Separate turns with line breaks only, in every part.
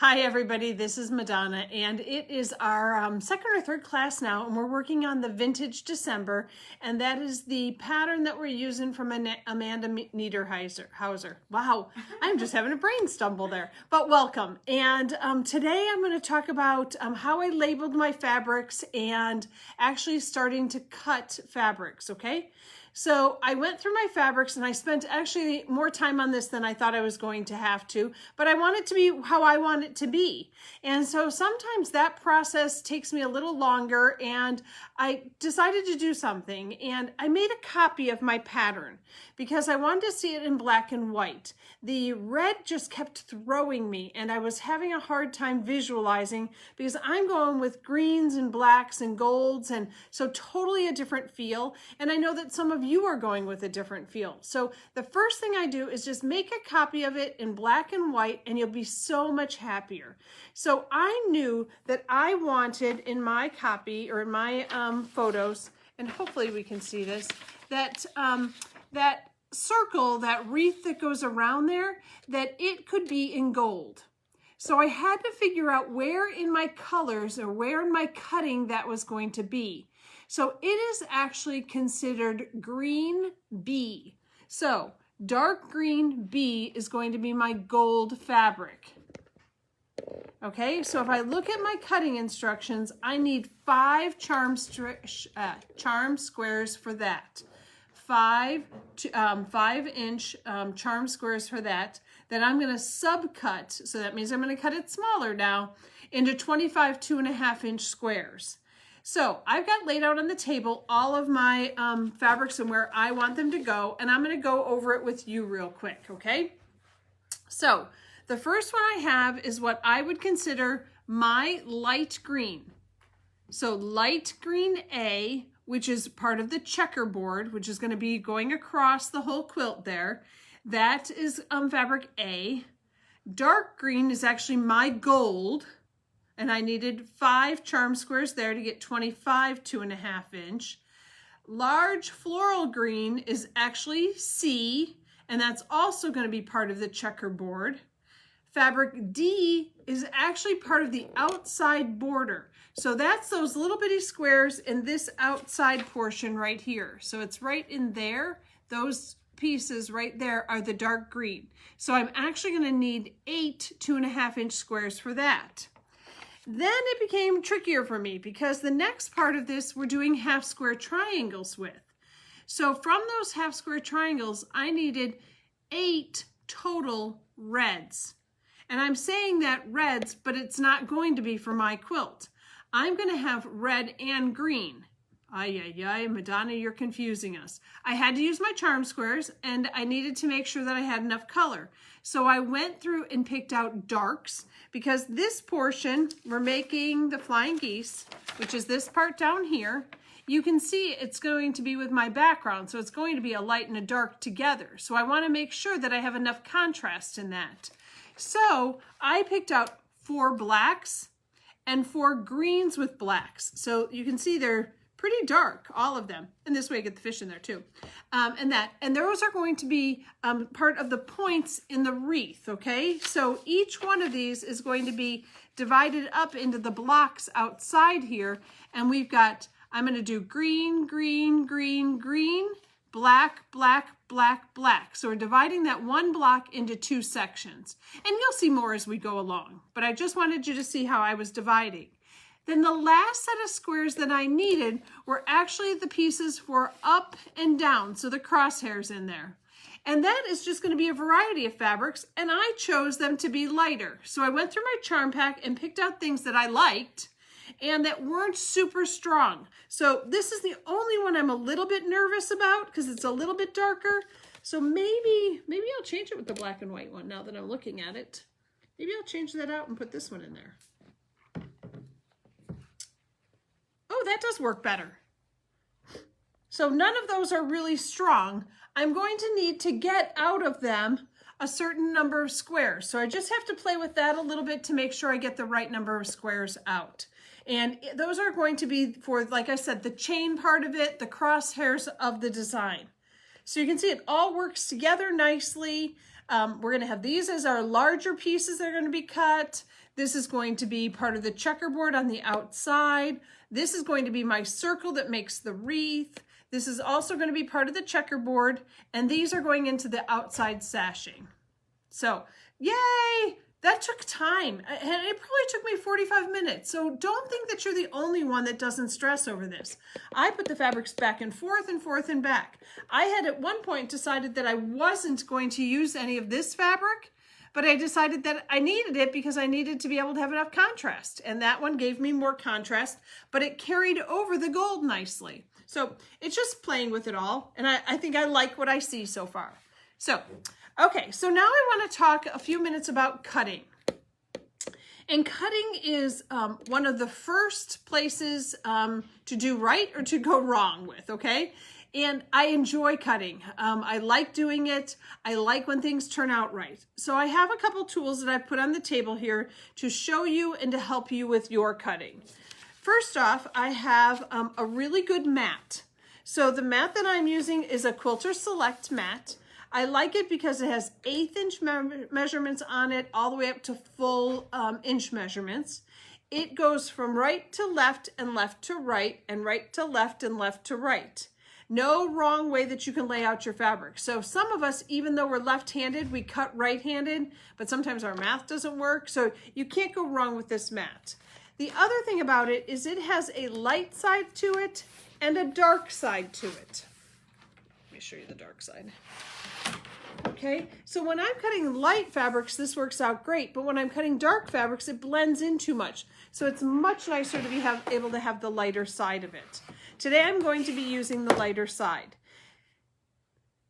Hi everybody, this is MaDonna, and it is our second or third class now, and we're working on the Vintage December, and that is the pattern that we're using from Amanda Niederhauser. Wow, I'm just having a brain stumble there, but welcome. And today I'm going to talk about how I labeled my fabrics and actually starting to cut fabrics, okay? So I went through my fabrics and I spent actually more time on this than I thought I was going to have to, but I want it to be how I want it to be. And so sometimes that process takes me a little longer, and I decided to do something, and I made a copy of my pattern because I wanted to see it in black and white. The red just kept throwing me and I was having a hard time visualizing because I'm going with greens and blacks and golds, and so totally a different feel. And I know that some of you are going with a different feel. So the first thing I do is just make a copy of it in black and white, and you'll be so much happier. So I knew that I wanted in my copy, or in my photos, and hopefully we can see this, that that circle, that wreath that goes around there, that it could be in gold. So I had to figure out where in my colors or where in my cutting that was going to be. So it is actually considered green B. So dark green B is going to be my gold fabric. Okay, so if I look at my cutting instructions, I need 5 charm squares for that. 5-inch charm squares for that. Then I'm going to subcut, so that means I'm going to cut it smaller now, into 25 2.5-inch squares. So I've got laid out on the table all of my fabrics and where I want them to go, and I'm going to go over it with you real quick, okay? So the first one I have is what I would consider my light green. So light green A, which is part of the checkerboard, which is going to be going across the whole quilt there. That is fabric A. Dark green is actually my gold, and I needed 5 charm squares there to get 25 2.5-inch. Large floral green is actually C, and that's also going to be part of the checkerboard. Fabric D is actually part of the outside border. So that's those little bitty squares in this outside portion right here. So it's right in there. Those pieces right there are the dark green. So I'm actually going to need 8 2.5-inch squares for that. Then it became trickier for me because the next part of this we're doing half square triangles with. So from those half square triangles, I needed 8 total reds. And I'm saying that reds, but it's not going to be for my quilt. I'm going to have red and green. Ay, MaDonna, you're confusing us. I had to use my charm squares, and I needed to make sure that I had enough color. So I went through and picked out darks, because this portion, we're making the flying geese, which is this part down here. You can see it's going to be with my background, so it's going to be a light and a dark together. So I want to make sure that I have enough contrast in that. So I picked out 4 blacks and 4 greens with blacks. So you can see they're pretty dark, all of them. And this way I get the fish in there too. And those are going to be part of the points in the wreath, okay? So each one of these is going to be divided up into the blocks outside here. And we've got, I'm going to do green, green, green, green, black, black, black, black. So we're dividing that one block into 2 sections. And you'll see more as we go along. But I just wanted you to see how I was dividing. Then the last set of squares that I needed were actually the pieces for up and down, so the crosshairs in there. And that is just going to be a variety of fabrics, and I chose them to be lighter. So I went through my charm pack and picked out things that I liked and that weren't super strong. So this is the only one I'm a little bit nervous about because it's a little bit darker. So maybe I'll change it with the black and white one now that I'm looking at it. Maybe I'll change that out and put this one in there. Oh, that does work better. So none of those are really strong. I'm going to need to get out of them a certain number of squares. So I just have to play with that a little bit to make sure I get the right number of squares out. And those are going to be for, like I said, the chain part of it, the crosshairs of the design. So you can see it all works together nicely. We're going to have these as our larger pieces that are going to be cut. This is going to be part of the checkerboard on the outside. This is going to be my circle that makes the wreath. This is also going to be part of the checkerboard, and these are going into the outside sashing. So, yay! That took time, and it probably took me 45 minutes. So don't think that you're the only one that doesn't stress over this. I put the fabrics back and forth and back. I had at one point decided that I wasn't going to use any of this fabric, but I decided that I needed it because I needed to be able to have enough contrast. And that one gave me more contrast, but it carried over the gold nicely. So it's just playing with it all. And I think I like what I see so far. So, okay, so now I want to talk a few minutes about cutting. And cutting is one of the first places to do right or to go wrong with, okay? And I enjoy cutting. I like doing it. I like when things turn out right. So I have a couple tools that I've put on the table here to show you and to help you with your cutting. First off, I have a really good mat. So the mat that I'm using is a Quilter Select mat. I like it because it has 1/8 inch measurements on it, all the way up to full inch measurements. It goes from right to left and left to right and right to left and left to right. No wrong way that you can lay out your fabric. So some of us, even though we're left-handed, we cut right-handed, but sometimes our math doesn't work. So you can't go wrong with this mat. The other thing about it is it has a light side to it and a dark side to it. Let me show you the dark side. Okay, so when I'm cutting light fabrics, this works out great, but when I'm cutting dark fabrics, it blends in too much. So it's much nicer to be able to have the lighter side of it. Today I'm going to be using the lighter side.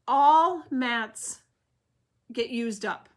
All mats get used up.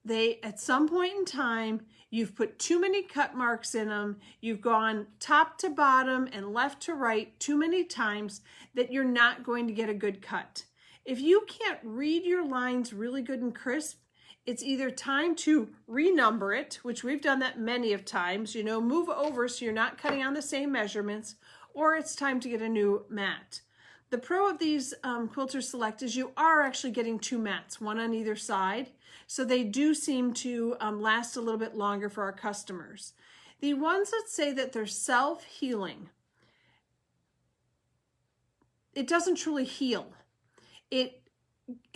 At some point in time, you've put too many cut marks in them, you've gone top to bottom and left to right too many times that you're not going to get a good cut. If you can't read your lines really good and crisp, it's either time to renumber it, which we've done that many of times, move over so you're not cutting on the same measurements, or it's time to get a new mat. The pro of these Quilter Select is you are actually getting 2 mats, one on either side, so they do seem to last a little bit longer for our customers. The ones that say that they're self-healing, it doesn't truly heal. It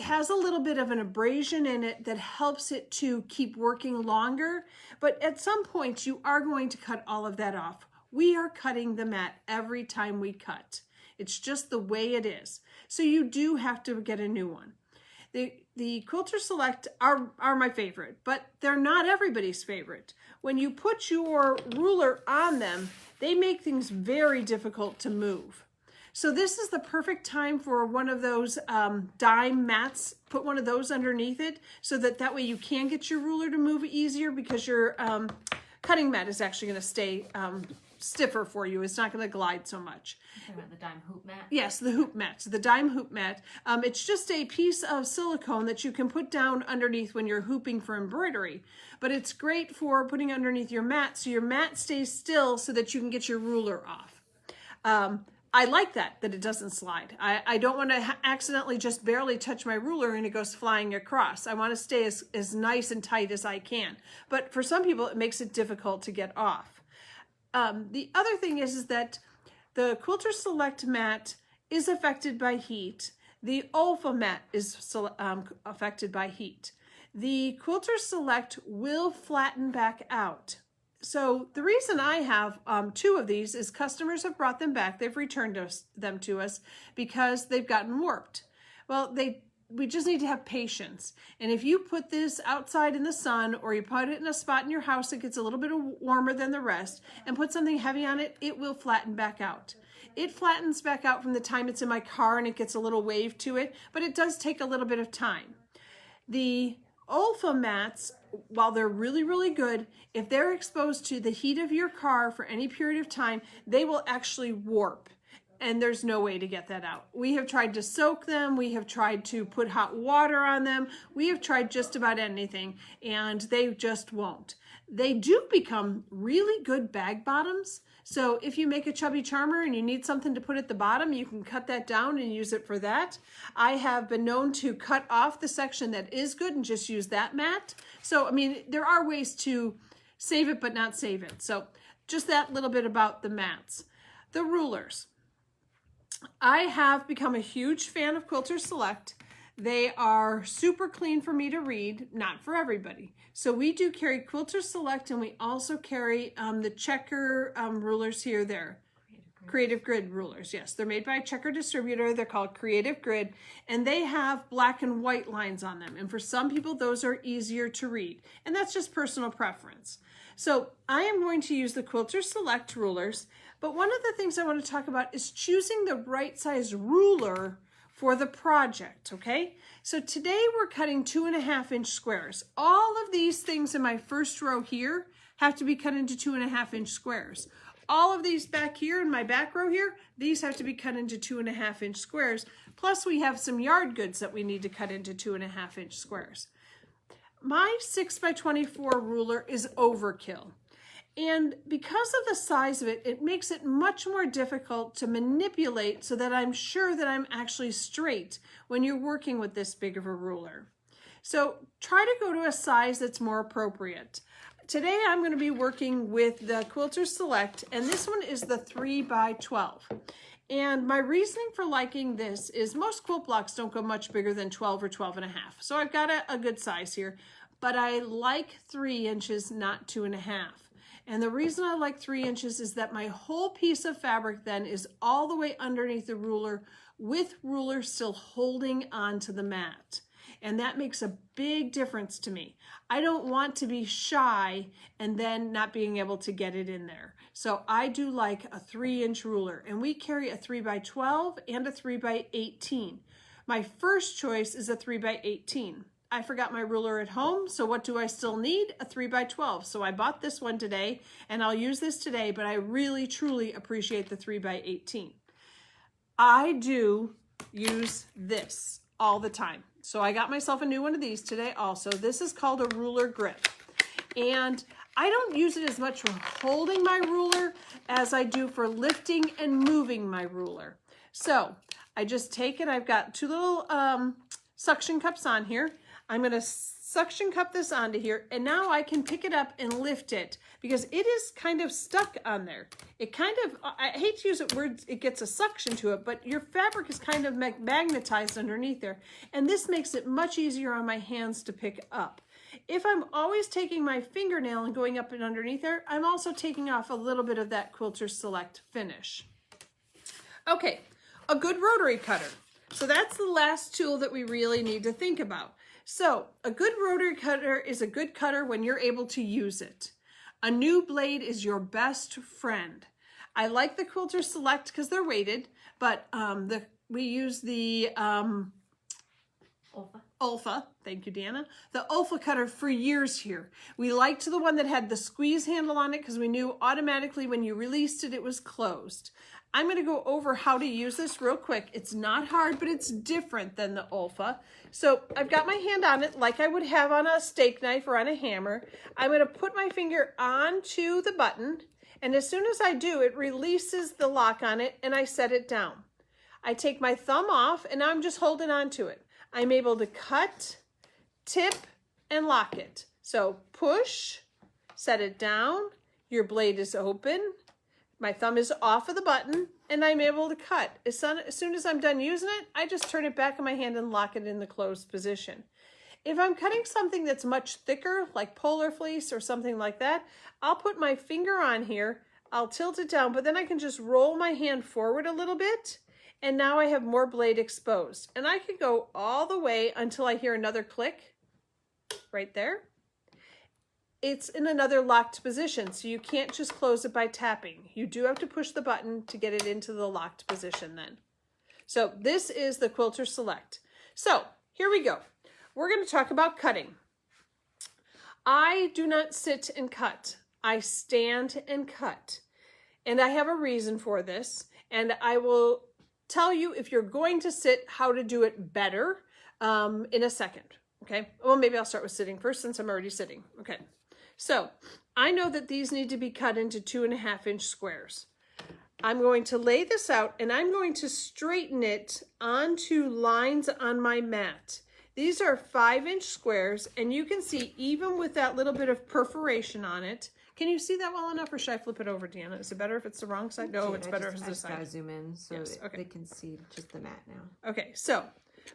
has a little bit of an abrasion in it that helps it to keep working longer, but at some point you are going to cut all of that off. We are cutting the mat every time we cut. It's just the way it is. So you do have to get a new one. The Quilter Select are my favorite, but they're not everybody's favorite. When you put your ruler on them, they make things very difficult to move. So this is the perfect time for one of those dime mats. Put one of those underneath it so that way you can get your ruler to move easier, because your cutting mat is actually going to stay stiffer for you. It's not going to glide so much.
You're talking about the dime hoop mat?
Yes, the hoop mat, the dime hoop mat. It's just a piece of silicone that you can put down underneath when you're hooping for embroidery. But it's great for putting underneath your mat so your mat stays still so that you can get your ruler off. I like that it doesn't slide. I don't want to accidentally just barely touch my ruler and it goes flying across. I want to stay as nice and tight as I can. But for some people, it makes it difficult to get off. The other thing is that the Quilter Select mat is affected by heat. The Olfa mat is affected by heat. The Quilter Select will flatten back out. So the reason I have 2 of these is customers have brought them back. They've returned them to us because they've gotten warped. Well, we just need to have patience. And if you put this outside in the sun, or you put it in a spot in your house that gets a little bit warmer than the rest, and put something heavy on it, it will flatten back out. It flattens back out from the time it's in my car and it gets a little wave to it, but it does take a little bit of time. The Olfa mats, while they're really, really good, if they're exposed to the heat of your car for any period of time, they will actually warp. And there's no way to get that out. We have tried to soak them. We have tried to put hot water on them. We have tried just about anything, and they just won't. They do become really good bag bottoms. So if you make a chubby charmer and you need something to put at the bottom, you can cut that down and use it for that. I have been known to cut off the section that is good and just use that mat. So, I mean, there are ways to save it but not save it. So just that little bit about the mats. The rulers. I have become a huge fan of Quilter Select. They are super clean for me to read, not for everybody. So we do carry Quilter Select, and we also carry the Checker rulers here, there. Creative Grid rulers, yes. They're made by a Checker distributor. They're called Creative Grid, and they have black and white lines on them. And for some people, those are easier to read. And that's just personal preference. So I am going to use the Quilter Select rulers, but one of the things I want to talk about is choosing the right size ruler for the project, okay? So today we're cutting 2.5-inch squares. All of these things in my first row here have to be cut into 2.5-inch squares. All of these back here in my back row here, these have to be cut into 2.5-inch squares. Plus we have some yard goods that we need to cut into 2.5-inch squares. My 6x24 ruler is overkill. And because of the size of it, it makes it much more difficult to manipulate so that I'm sure that I'm actually straight when you're working with this big of a ruler. So try to go to a size that's more appropriate. Today I'm going to be working with the Quilter Select, and this one is the 3x12. And my reasoning for liking this is most quilt blocks don't go much bigger than 12 or 12.5. So I've got a good size here, but I like 3 inches, not 2.5. And the reason I like 3 inches is that my whole piece of fabric then is all the way underneath the ruler with ruler still holding onto the mat. And that makes a big difference to me. I don't want to be shy and then not being able to get it in there. So I do like a 3-inch ruler, and we carry a 3x12 and a 3x18. My first choice is a 3x18. I forgot my ruler at home, so what do I still need? A 3x12. So I bought this one today, and I'll use this today, but I really, truly appreciate the 3x18. I do use this all the time. So I got myself a new one of these today also. This is called a ruler grip. And I don't use it as much for holding my ruler as I do for lifting and moving my ruler. So I just take it, I've got 2 little suction cups on here. I'm going to suction cup this onto here, and now I can pick it up and lift it because it is kind of stuck on there. It kind of, I hate to use it words, it gets a suction to it, but your fabric is kind of magnetized underneath there, and this makes it much easier on my hands to pick up. If I'm always taking my fingernail and going up and underneath there, I'm also taking off a little bit of that Quilter Select finish. Okay, a good rotary cutter. So that's the last tool that we really need to think about. So a good rotary cutter is a good cutter when you're able to use it. A new blade is your best friend. I like the Quilter Select because they're weighted, but we use the Ulfa, thank you, Deanna. The Ulfa cutter for years here. We liked the one that had the squeeze handle on it because we knew automatically when you released it, it was closed. I'm going to go over how to use this real quick. It's not hard, but it's different than the Ulfa. So I've got my hand on it like I would have on a steak knife or on a hammer. I'm going to put my finger onto the button, and as soon as I do, it releases the lock on it, and I set it down. I take my thumb off, and now I'm just holding on to it. I'm able to cut, tip, and lock it. So push, set it down, your blade is open, my thumb is off of the button, and I'm able to cut. As soon as I'm done using it, I just turn it back in my hand and lock it in the closed position. If I'm cutting something that's much thicker, like polar fleece or something like that, I'll put my finger on here, I'll tilt it down, but then I can just roll my hand forward a little bit, and now I have more blade exposed. And I can go all the way until I hear another click right there. It's in another locked position, so you can't just close it by tapping. You do have to push the button to get it into the locked position then. So this is the Quilter Select. So here we go. We're going to talk about cutting. I do not sit and cut. I stand and cut. And I have a reason for this, and I will tell you if you're going to sit how to do it better in a second. Okay, well, maybe I'll start with sitting first since I'm already sitting. Okay. So I know that these need to be cut into 2.5-inch squares. I'm going to lay this out, and I'm going to straighten it onto lines on my mat. These are 5-inch squares, and you can see even with that little bit of perforation on it. Can you see that well enough, or should I flip it over, Deanna? Is it better if it's the wrong side? No, it's better if it's this side. I just gotta zoom in so they can see just the mat now. Okay, so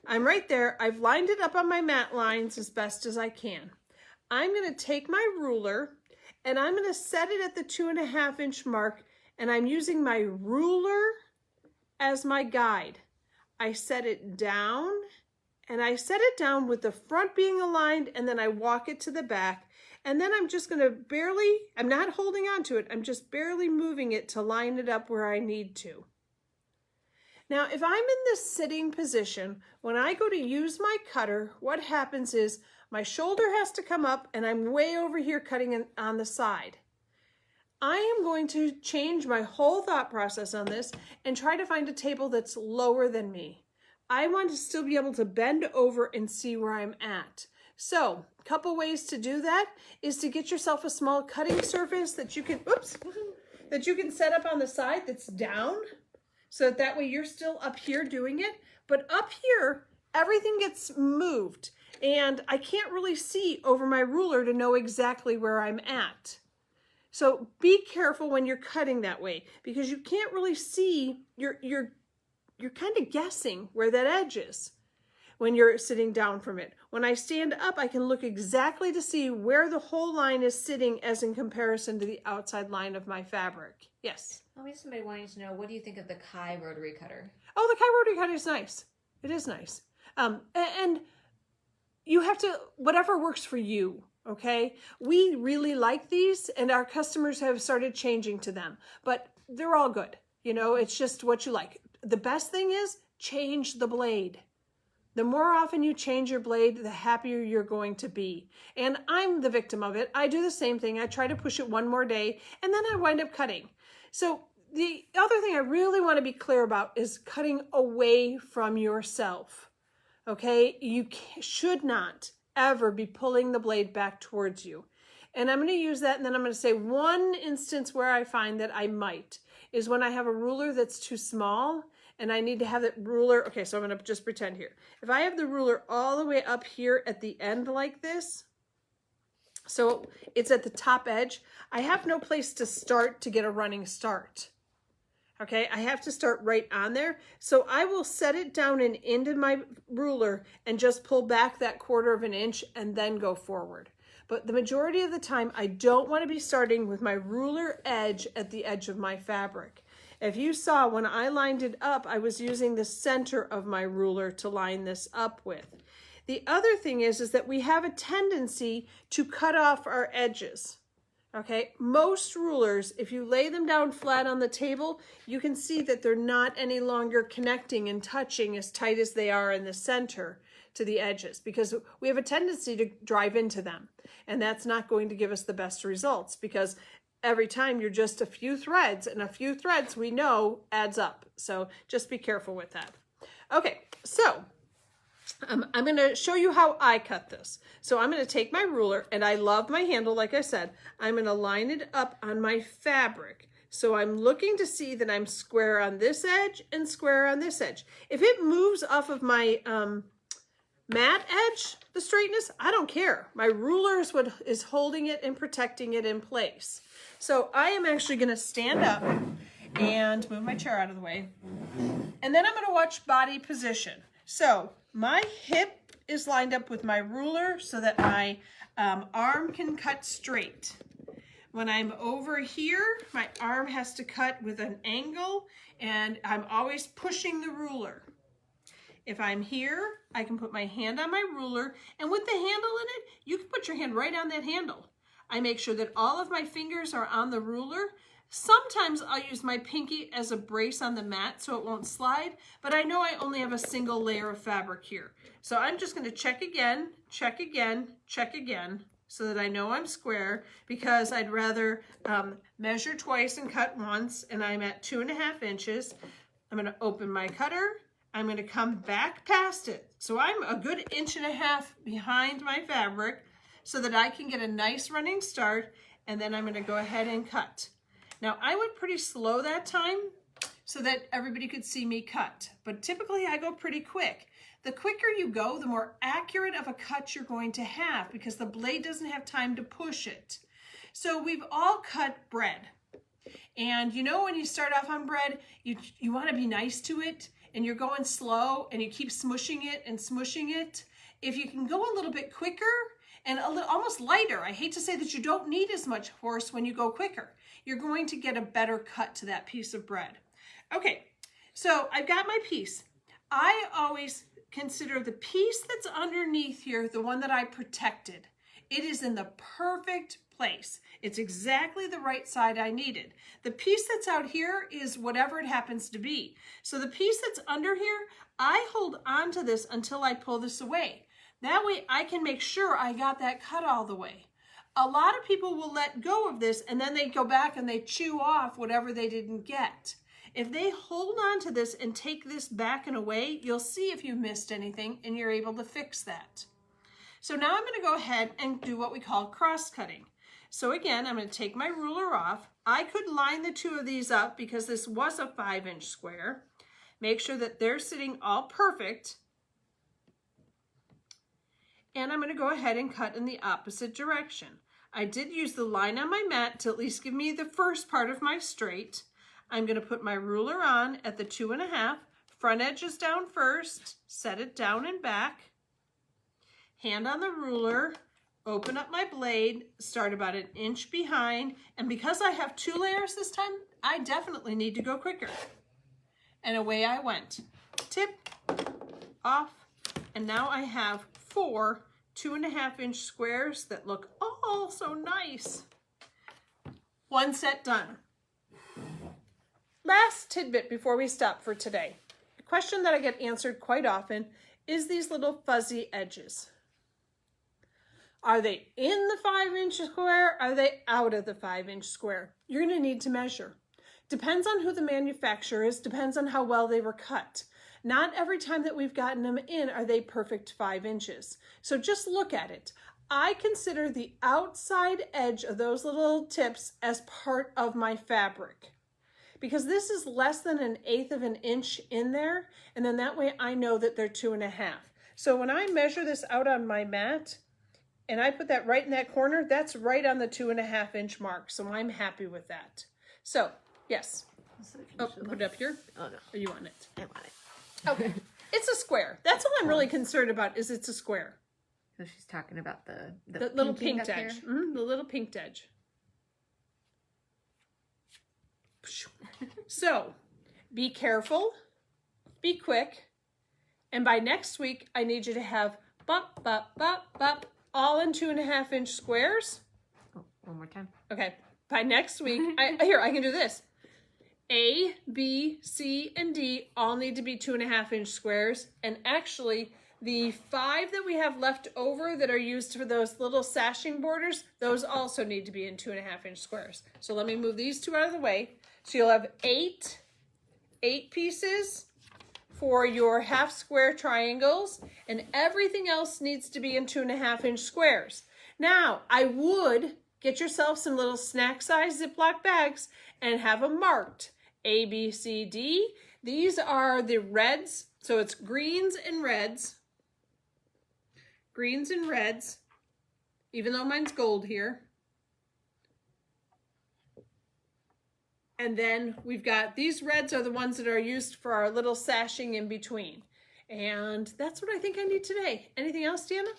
I'm right there. I've lined it up on my mat lines as best as I can. I'm gonna take my ruler, and I'm gonna set it at the 2.5-inch mark, and I'm using my ruler as my guide. I set it down, and I set it down with the front being aligned, and then I walk it to the back, and then I'm just gonna barely, I'm not holding on to it, I'm just barely moving it to line it up where I need to. Now, if I'm in this sitting position, when I go to use my cutter, what happens is my shoulder has to come up, and I'm way over here cutting on the side. I am going to change my whole thought process on this and try to find a table that's lower than me. I want to still be able to bend over and see where I'm at. So, a couple ways to do that is to get yourself a small cutting surface that you can, that you can set up on the side that's down, so that way you're still up here doing it. But up here, everything gets moved, and I can't really see over my ruler to know exactly where I'm at. So be careful when you're cutting that way, because you can't really see, you're kind of guessing where that edge is when you're sitting down from it. When I stand up, I can look exactly to see where the whole line is sitting as in comparison to the outside line of my fabric. Yes?
We have somebody wanting to know, what do you think of the Kai Rotary Cutter?
Oh, the Kai Rotary Cutter is nice. It is nice. And you have to, whatever works for you. Okay, we really like these, and our customers have started changing to them, but they're all good. You know, it's just what you like. The best thing is change the blade. The more often you change your blade, the happier you're going to be. And I'm the victim of it. I do the same thing. I try to push it one more day, and then I wind up cutting. So the other thing I really want to be clear about is cutting away from yourself. Okay, you should not ever be pulling the blade back towards you. And I'm going to use that, and then I'm going to say one instance where I find that I might is when I have a ruler that's too small and I need to have that ruler. Okay, so I'm going to just pretend here. If I have the ruler all the way up here at the end like this, so it's at the top edge, I have no place to start to get a running start. Okay, I have to start right on there. So I will set it down and into my ruler and just pull back that 1/4 inch and then go forward. But the majority of the time, I don't want to be starting with my ruler edge at the edge of my fabric. If you saw when I lined it up, I was using the center of my ruler to line this up with. The other thing is that we have a tendency to cut off our edges. Okay, most rulers, if you lay them down flat on the table, you can see that they're not any longer connecting and touching as tight as they are in the center to the edges, because we have a tendency to drive into them. And that's not going to give us the best results, because every time you're just a few threads, and a few threads we know adds up. So just be careful with that. Okay, so I'm going to show you how I cut this. So I'm going to take my ruler, and I love my handle, like I said. I'm going to line it up on my fabric. So I'm looking to see that I'm square on this edge and square on this edge. If it moves off of my mat edge, the straightness, I don't care. My ruler is what is holding it and protecting it in place. So I am actually going to stand up and move my chair out of the way. And then I'm going to watch body position. So my hip is lined up with my ruler so that my arm can cut straight. When I'm over here, my arm has to cut with an angle, and I'm always pushing the ruler. If I'm here, I can put my hand on my ruler, and with the handle in it, you can put your hand right on that handle. I make sure that all of my fingers are on the ruler. Sometimes I'll use my pinky as a brace on the mat so it won't slide, but I know I only have a single layer of fabric here. So I'm just going to check again, check again, check again, so that I know I'm square, because I'd rather measure twice and cut once, and I'm at 2.5 inches. I'm going to open my cutter. I'm going to come back past it. So I'm a good 1.5 inches behind my fabric so that I can get a nice running start, and then I'm going to go ahead and cut. Now, I went pretty slow that time so that everybody could see me cut, but typically I go pretty quick. The quicker you go, the more accurate of a cut you're going to have because the blade doesn't have time to push it. So we've all cut bread. And you know when you start off on bread, you want to be nice to it and you're going slow and you keep smushing it and smushing it. If you can go a little bit quicker and a little almost lighter, I hate to say that you don't need as much force when you go quicker. You're going to get a better cut to that piece of bread. Okay, so I've got my piece. I always consider the piece that's underneath here the one that I protected. It is in the perfect place. It's exactly the right side I needed. The piece that's out here is whatever it happens to be. So the piece that's under here, I hold on to this until I pull this away. That way I can make sure I got that cut all the way. A lot of people will let go of this and then they go back and they chew off whatever they didn't get. If they hold on to this and take this back and away, you'll see if you missed anything and you're able to fix that. So now I'm going to go ahead and do what we call cross-cutting. So again, I'm going to take my ruler off. I could line the two of these up because this was a 5-inch square. Make sure that they're sitting all perfect. And I'm going to go ahead and cut in the opposite direction. I did use the line on my mat to at least give me the first part of my straight. I'm going to put my ruler on at the 2.5. Front edge is down first. Set it down and back. Hand on the ruler. Open up my blade. Start about 1 inch behind. And because I have 2 layers this time, I definitely need to go quicker. And away I went. Tip, off, and now I have 4 2.5-inch squares that look all so nice. 1 set done. Last tidbit before we stop for today. A question that I get answered quite often is these little fuzzy edges. Are they in the 5-inch square? Are they out of the 5-inch square? You're going to need to measure. Depends on who the manufacturer is, depends on how well they were cut. Not every time that we've gotten them in are they perfect 5 inches. So just look at it. I consider the outside edge of those little tips as part of my fabric. Because this is less than 1/8 of an inch in there, and then that way I know that they're 2.5. So when I measure this out on my mat, and I put that right in that corner, that's right on the 2.5-inch mark, so I'm happy with that. So, yes. Oh, put it up here?
Oh, no.
Or you want it?
I want it.
Okay. It's a square. That's all I'm really concerned about is it's a square.
So she's talking about the
little pink edge. The little pink edge. So, be careful, be quick, and by next week, I need you to have bop, bop, bop, bop, all in 2.5-inch squares.
Oh, one more time.
Okay. By next week, I can do this. A, B, C, and D all need to be 2.5-inch squares. And actually, the 5 that we have left over that are used for those little sashing borders, those also need to be in 2.5-inch squares. So let me move these 2 out of the way. So you'll have 8 pieces for your half square triangles, and everything else needs to be in 2.5-inch squares. Now, I would get yourself some little snack size Ziploc bags and have them marked A, B, C, D. These are the reds, so it's greens and reds. Greens and reds, even though mine's gold here. And then we've got these reds are the ones that are used for our little sashing in between. And that's what I think I need today. Anything else, Deanna?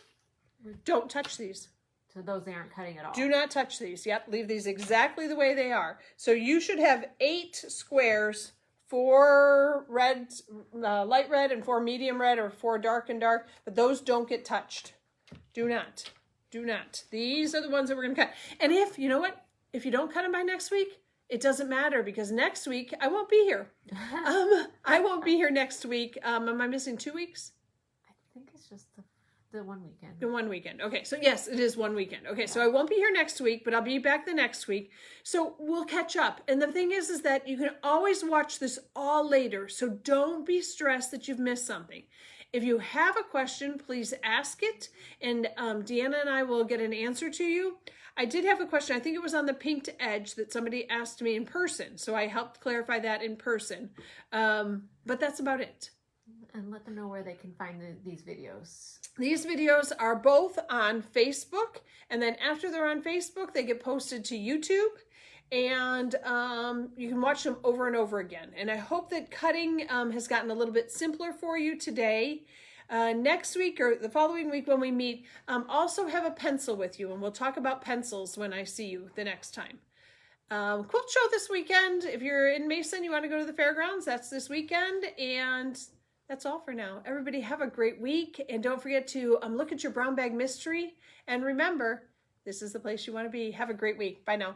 Don't touch these.
So those aren't cutting at all.
Do not touch these. Yep, leave these exactly the way they are. So you should have 8 squares, 4 red, light red, and 4 medium red, or 4 dark and dark, but those don't get touched. Do not. Do not. These are the ones that we're going to cut. And if, you know what? If you don't cut them by next week, it doesn't matter because next week I won't be here. I won't be here next week. Am I missing 2 weeks?
I think it's just the one weekend.
The one weekend. Okay, so yes, it is one weekend. Okay, so I won't be here next week, but I'll be back the next week. So we'll catch up. And the thing is that you can always watch this all later. So don't be stressed that you've missed something. If you have a question, please ask it. And Deanna and I will get an answer to you. I did have a question. I think it was on the pinked edge that somebody asked me in person. So I helped clarify that in person. But that's about it.
And let them know where they can find these videos.
These videos are both on Facebook, and then after they're on Facebook, they get posted to YouTube, and you can watch them over and over again. And I hope that cutting has gotten a little bit simpler for you today. Next week or the following week when we meet, also have a pencil with you, and we'll talk about pencils when I see you the next time. Quilt show this weekend. If you're in Mason, you want to go to the fairgrounds, that's this weekend, and that's all for now. Everybody have a great week, and don't forget to look at your brown bag mystery, and remember, this is the place you want to be. Have a great week. Bye now.